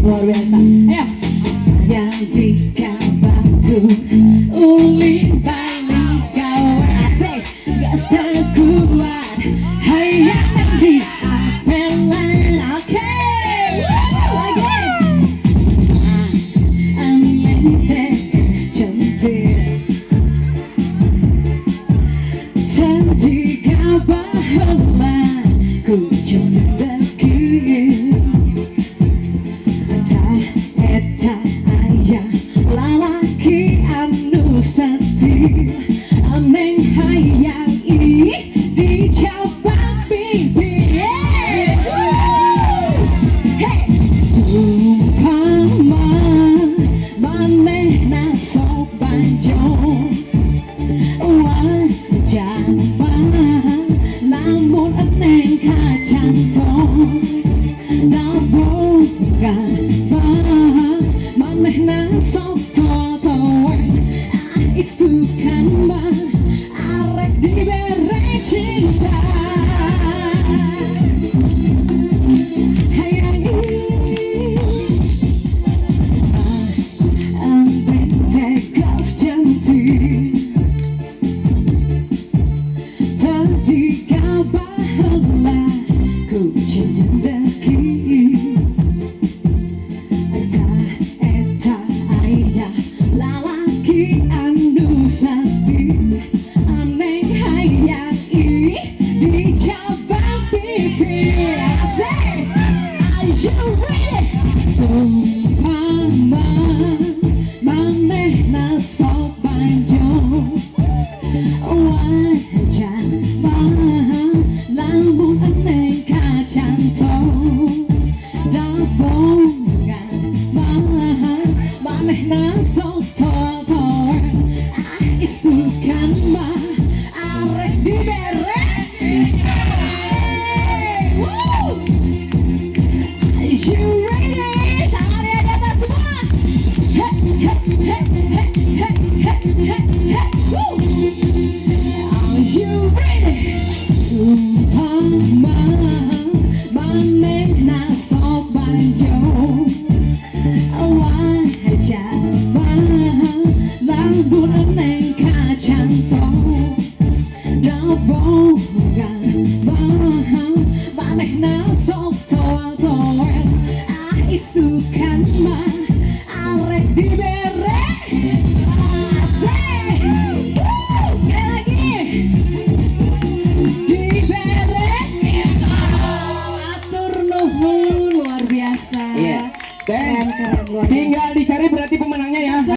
Luar biasa. Ayo. Yang jika batu uling balik kawan asik gak sekuat hayang di apelan. Oke lagi amente cantik dan jika bahala ku cendaki lalaki anu sati aneng hayang ih dicapak bibir hey sumpama manehna sok banjong wajah lamun eneng kacantong nabungan manehna sok isukan mah arek diberi cinta hayangi ambek tegas cantik dan jika bahala ku cendaki eta ayah lalaki anu sati aneh hayang ih dicapak bibir asik. Are you ready? Sumpama manehna sok banjong wajah lamun eneng kacantong dabongan manehna sok isukan mah arek diberi you ready? Tangan di atas semua. Are you ready? Sumpama manehna sok banjong wajah lamun eneng kacantong dabongan manehna sok toel isukan mah arek diberi asik. Sekali lagi diberi atur nuhun luar biasa. Iya. Keren luar biasa. Tinggal di